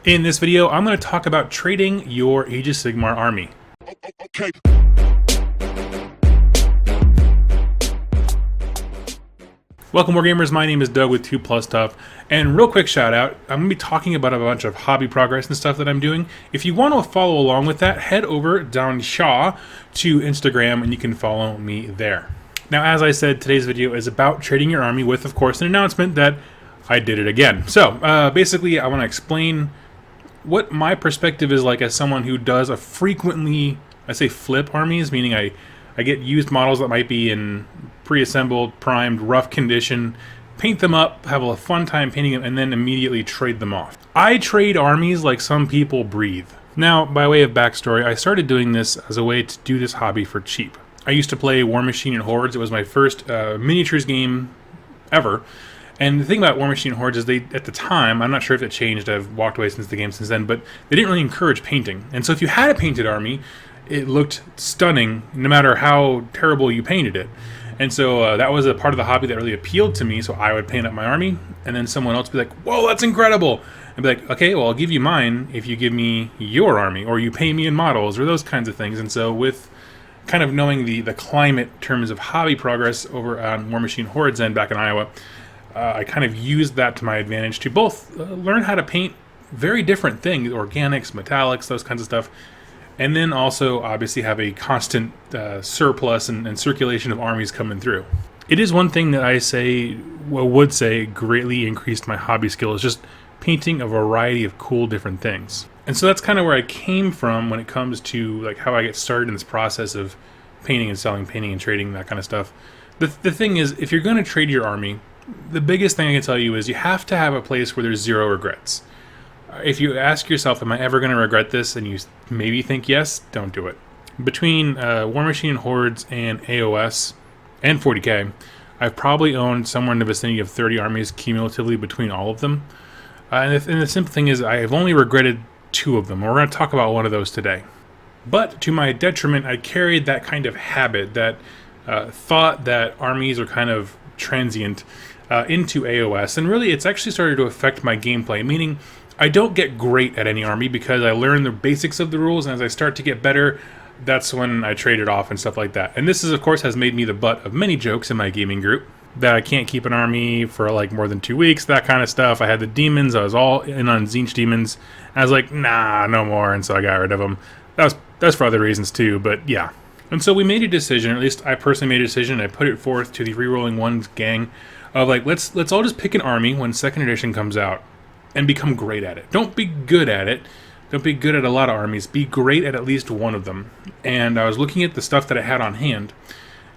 In this video, I'm going to talk about trading your Age of Sigmar army. Okay. Welcome Wargamers, my name is Doug with 2+ Stuff, and real quick shout out, I'm going to be talking about a bunch of hobby progress and stuff that I'm doing. If you want to follow along with that, head over down Shaw to Instagram and you can follow me there. Now, as I said, today's video is about trading your army with, of course, an announcement that I did it again. So, basically, I want to explain what my perspective is like as someone who does a frequently, I say flip armies, meaning I get used models that might be in pre-assembled, primed, rough condition, paint them up, have a fun time painting them, and then immediately trade them off. I trade armies like some people breathe. Now, by way of backstory, I started doing this as a way to do this hobby for cheap. I used to play War Machine and Hordes. It was my first miniatures game ever. And the thing about War Machine and Hordes is they, at the time, I'm not sure if it changed, I've walked away since the game since then, but they didn't really encourage painting. And so if you had a painted army, it looked stunning no matter how terrible you painted it. And so that was a part of the hobby that really appealed to me, so I would paint up my army, and then someone else would be like, whoa, that's incredible! I'd be like, okay, well, I'll give you mine if you give me your army, or you pay me in models, or those kinds of things. And so with kind of knowing the climate in terms of hobby progress over on War Machine Hordes and back in Iowa, I kind of used that to my advantage to both learn how to paint very different things, organics, metallics, those kinds of stuff, and then also obviously have a constant surplus and circulation of armies coming through. It is one thing that I would say greatly increased my hobby skill, is just painting a variety of cool different things. And so that's kind of where I came from when it comes to like how I get started in this process of painting and selling, painting and trading, that kind of stuff. The thing is, if you're going to trade your army, the biggest thing I can tell you is you have to have a place where there's zero regrets. If you ask yourself, am I ever going to regret this, and you maybe think yes, don't do it. Between War Machine Hordes and AOS and 40k, I've probably owned somewhere in the vicinity of 30 armies cumulatively between all of them. And the simple thing is I have only regretted 2 of them. We're going to talk about one of those today. But to my detriment, I carried that kind of habit, that thought that armies are kind of transient, into AOS, and really it's actually started to affect my gameplay, meaning I don't get great at any army because I learn the basics of the rules, and as I start to get better, that's when I trade it off and stuff like that. And this is, of course, has made me the butt of many jokes in my gaming group, that I can't keep an army for like more than 2 weeks, that kind of stuff. I had the demons, I was all in on Tzeentch demons, I was like, nah, no more, and so I got rid of them. That's for other reasons too, but yeah. And so we made a decision, or at least I personally made a decision, and I put it forth to the Rerolling Ones gang, of like, let's all just pick an army when 2nd edition comes out and become great at it. Don't be good at it. Don't be good at a lot of armies. Be great at least one of them. And I was looking at the stuff that I had on hand,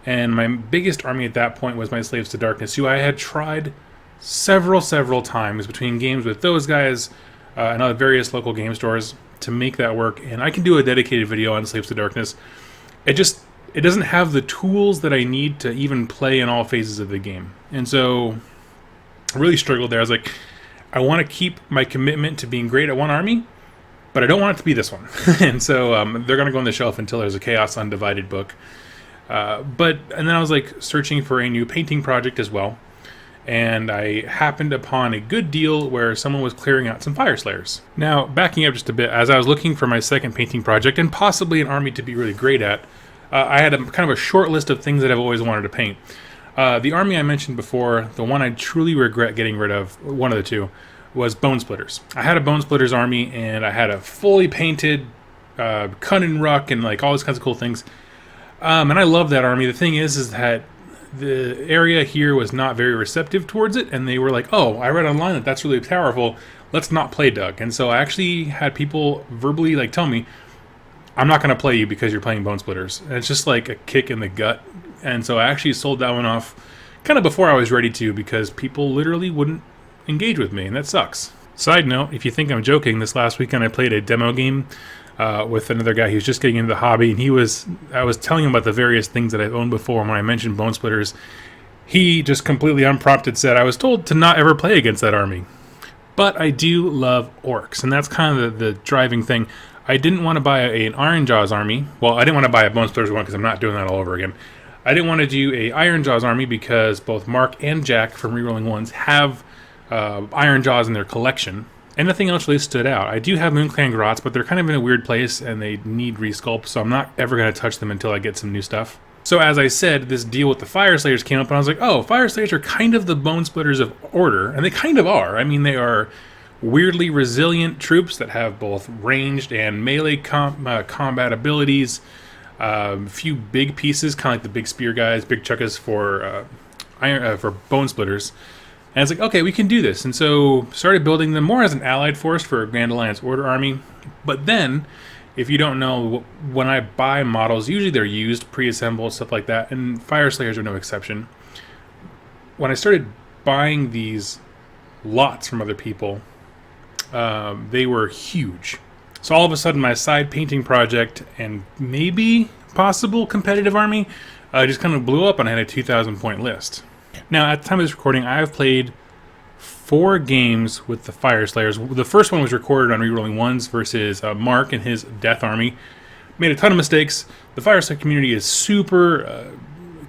and my biggest army at that point was my Slaves to Darkness, who I had tried several times between games with those guys and other various local game stores to make that work. And I can do a dedicated video on Slaves to Darkness. It doesn't have the tools that I need to even play in all phases of the game. And so I really struggled there. I was like, I want to keep my commitment to being great at one army, but I don't want it to be this one. And so they're going to go on the shelf until there's a Chaos Undivided book. And then I was like searching for a new painting project as well. And I happened upon a good deal where someone was clearing out some Fire Slayers. Now, backing up just a bit, as I was looking for my second painting project, and possibly an army to be really great at, I had kind of a short list of things that I've always wanted to paint. The army I mentioned before, the one I truly regret getting rid of, one of the two, was Bone Splitters. I had a Bone Splitters army, and I had a fully painted Cunning Ruck and like all these kinds of cool things. And I love that army. The thing is that the area here was not very receptive towards it, and they were like, oh, I read online that that's really powerful, let's not play Doug. And so I actually had people verbally like tell me, I'm not going to play you because you're playing Bone Splitters. And it's just like a kick in the gut. And so I actually sold that one off kind of before I was ready to, because people literally wouldn't engage with me, and that sucks. Side note, if you think I'm joking, this last weekend I played a demo game with another guy who was just getting into the hobby, and I was telling him about the various things that I've owned before, and when I mentioned Bone Splitters, he just completely unprompted said, I was told to not ever play against that army. But I do love orcs, and that's kind of the driving thing. I didn't want to buy an Iron Jaws army. Well, I didn't want to buy a Bone Splitters one because I'm not doing that all over again. I didn't want to do a Iron Jaws army because both Mark and Jack from Rerolling Ones have Iron Jaws in their collection. And nothing else really stood out. I do have Moonclan Grots, but they're kind of in a weird place and they need resculpt, so I'm not ever going to touch them until I get some new stuff. So as I said, this deal with the Fire Slayers came up and I was like, oh, Fire Slayers are kind of the Bone Splitters of Order, and they kind of are. I mean, they are weirdly resilient troops that have both ranged and melee combat abilities. A few big pieces, kind of like the big spear guys, big chuckas for Bone Splitters. And it's like, okay, we can do this. And so started building them more as an allied force for a Grand Alliance Order army. But then, if you don't know, when I buy models, usually they're used, pre-assembled, stuff like that, and Fire Slayers are no exception. When I started buying these lots from other people, they were huge. So all of a sudden my side painting project and maybe possible competitive army just kind of blew up and I had a 2,000 point list. Now at the time of this recording I have played 4 games with the Fire Slayers. The first one was recorded on Rerolling Ones versus Mark and his Death Army. Made a ton of mistakes. The Fire Slayer community is super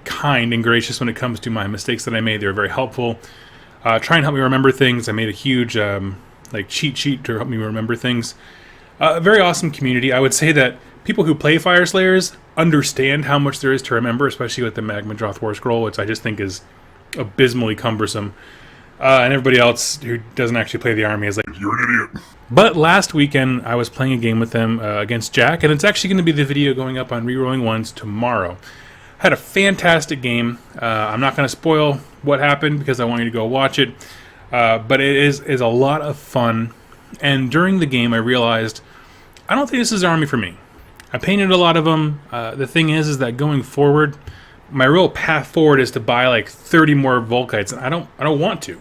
kind and gracious when it comes to my mistakes that I made. They were very helpful. Try and help me remember things. I made a huge cheat sheet to help me remember things. Very awesome community. I would say that people who play Fire Slayers understand how much there is to remember, especially with the Magma Droth War Scroll, which I just think is abysmally cumbersome. And everybody else who doesn't actually play the army is like, you're an idiot. But last weekend, I was playing a game with them against Jack, and it's actually going to be the video going up on Rerolling Ones tomorrow. Had a fantastic game. I'm not going to spoil what happened because I want you to go watch it. But it is a lot of fun. And during the game, I realized, I don't think this is an army for me. I painted a lot of them. The thing is that going forward, my real path forward is to buy like 30 more Volkites, and I don't want to.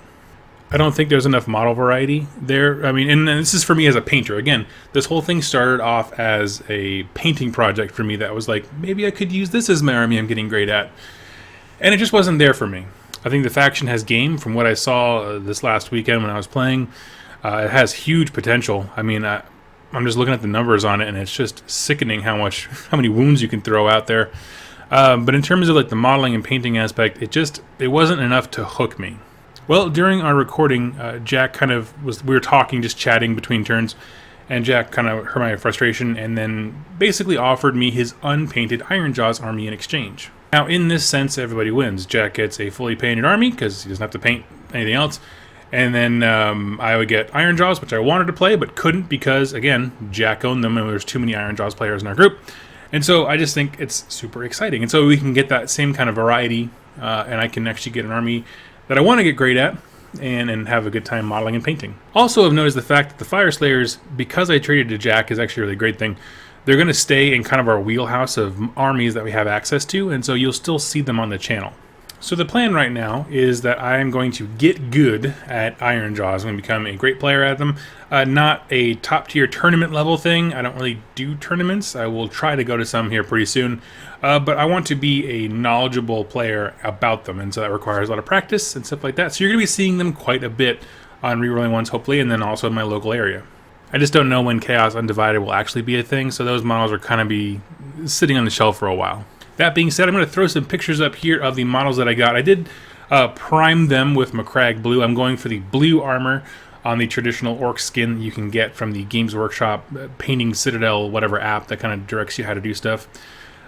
I don't think there's enough model variety there. I mean, and this is for me as a painter. Again, this whole thing started off as a painting project for me that was like, maybe I could use this as my army I'm getting great at. And it just wasn't there for me. I think the faction has game from what I saw this last weekend when I was playing. It has huge potential. I mean, I'm just looking at the numbers on it, and it's just sickening how many wounds you can throw out there. But in terms of like the modeling and painting aspect, it wasn't enough to hook me. Well, during our recording, Jack we were talking, just chatting between turns, and Jack kind of heard my frustration and then basically offered me his unpainted Ironjawz army in exchange. Now, in this sense, everybody wins. Jack gets a fully painted army because he doesn't have to paint anything else. And then I would get Ironjawz, which I wanted to play but couldn't because, again, Jack owned them and there's too many Ironjawz players in our group. And so I just think it's super exciting. And so we can get that same kind of variety, and I can actually get an army that I want to get great at and have a good time modeling and painting. Also, I've noticed the fact that the Fire Slayers, because I traded to Jack, is actually a really great thing. They're going to stay in kind of our wheelhouse of armies that we have access to, and so you'll still see them on the channel. So the plan right now is that I am going to get good at Ironjawz. I'm going to become a great player at them. Not a top-tier tournament level thing. I don't really do tournaments. I will try to go to some here pretty soon. But I want to be a knowledgeable player about them, and so that requires a lot of practice and stuff like that. So you're going to be seeing them quite a bit on Rerolling Ones, hopefully, and then also in my local area. I just don't know when Chaos Undivided will actually be a thing, so those models are kind of be sitting on the shelf for a while. That being said, I'm going to throw some pictures up here of the models that I got. I did prime them with MacLeod blue. I'm going for the blue armor on the traditional orc skin that you can get from the Games Workshop Painting Citadel, whatever app that kind of directs you how to do stuff.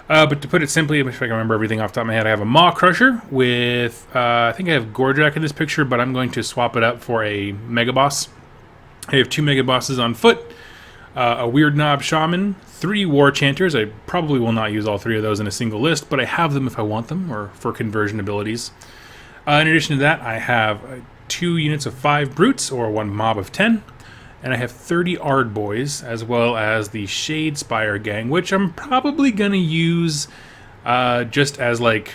But to put it simply, if I can remember everything off the top of my head, I have a Maw Crusher with, I think I have Gorjak in this picture, but I'm going to swap it up for a Mega Boss. I have 2 Mega Bosses on foot, a Weird Knob Shaman, 3 War Chanters. I probably will not use all 3 of those in a single list, but I have them if I want them, or for conversion abilities. In addition to that, I have 2 units of 5 Brutes, or 1 Mob of 10, and I have 30 Ard Boys, as well as the Shadespire Gang, which I'm probably going to use just as, like,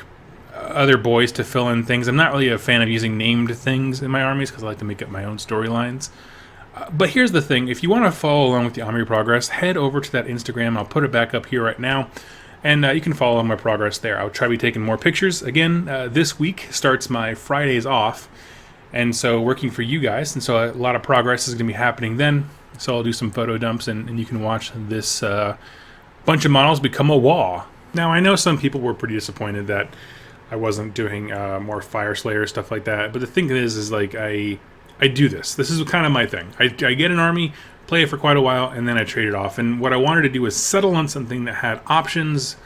other boys to fill in things. I'm not really a fan of using named things in my armies, because I like to make up my own storylines. But here's the thing, if you want to follow along with the army progress, head over to that Instagram. I'll put it back up here right now, and you can follow along my progress there. I'll try to be taking more pictures. Again, this week starts my Fridays off, and so working for you guys, and so a lot of progress is going to be happening then. So I'll do some photo dumps, and you can watch this bunch of models become a wall. Now, I know some people were pretty disappointed that I wasn't doing more Fire Slayer, stuff like that, but the thing is like I do this. This is kind of my thing. I get an army, play it for quite a while, and then I trade it off. And what I wanted to do was settle on something that had options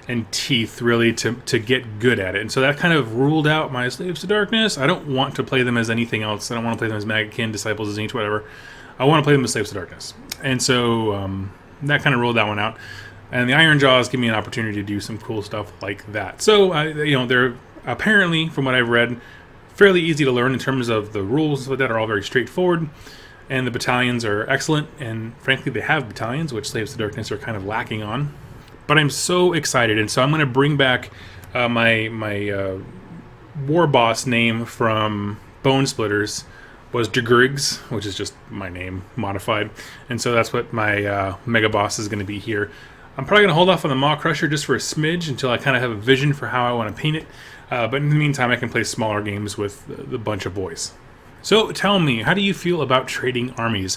and teeth, really, to get good at it. And so that kind of ruled out my Slaves to Darkness. I don't want to play them as anything else. I don't want to play them as Magakin, Disciples of Zinch, whatever. I want to play them as Slaves to Darkness. And so that kind of ruled that one out. And the Iron Jaws give me an opportunity to do some cool stuff like that. So, they're apparently, from what I've read, fairly easy to learn in terms of the rules that are all very straightforward. And the battalions are excellent. And frankly, they have battalions, which Slaves to Darkness are kind of lacking on. But I'm so excited, and so I'm going to bring back my war boss name from Bone Splitters was Griggs, which is just my name modified, and so that's what my mega boss is going to be here. I'm probably going to hold off on the Maw Crusher just for a smidge until I kind of have a vision for how I want to paint it, but in the meantime I can play smaller games with the bunch of boys. So tell me, how do you feel about trading armies?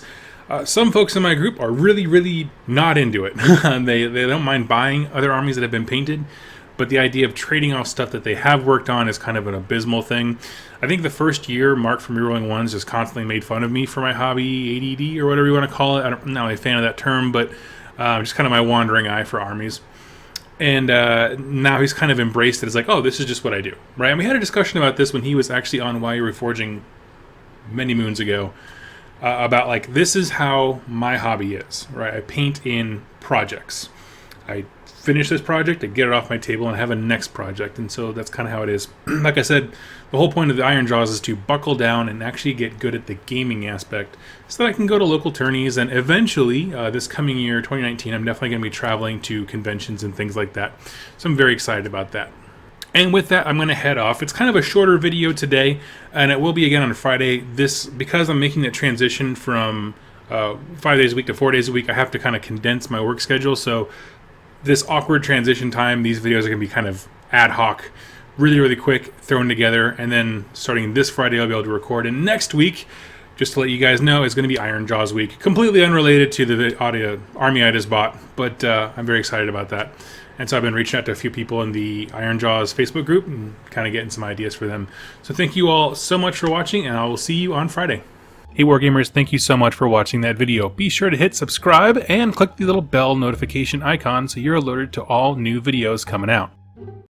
Some folks in my group are really, really not into it. They don't mind buying other armies that have been painted, but the idea of trading off stuff that they have worked on is kind of an abysmal thing. I think the first year, Mark from Rerolling Ones just constantly made fun of me for my hobby ADD, or whatever you want to call it. I'm not a fan of that term, but just kind of my wandering eye for armies. And now he's kind of embraced it as like, oh, this is just what I do, right? And we had a discussion about this when he was actually on Why You're Reforging many moons ago. About like, this is how my hobby is, right? I paint in projects. I finish this project, I get it off my table, and I have a next project. And so that's kind of how it is. Like I said, the whole point of the Iron Jaws is to buckle down and actually get good at the gaming aspect so that I can go to local tourneys. And eventually, this coming year, 2019, I'm definitely going to be traveling to conventions and things like that. So I'm very excited about that. And with that, I'm going to head off. It's kind of a shorter video today, and it will be again on Friday. Because I'm making that transition from 5 days a week to 4 days a week, I have to kind of condense my work schedule. So this awkward transition time, these videos are going to be kind of ad hoc, really, really quick, thrown together. And then starting this Friday, I'll be able to record. And next week, just to let you guys know, it's going to be Iron Jaws week. Completely unrelated to the army I just bought, but I'm very excited about that. And so I've been reaching out to a few people in the Iron Jaws Facebook group and kind of getting some ideas for them. So thank you all so much for watching, and I will see you on Friday. Hey Wargamers, thank you so much for watching that video. Be sure to hit subscribe and click the little bell notification icon so you're alerted to all new videos coming out.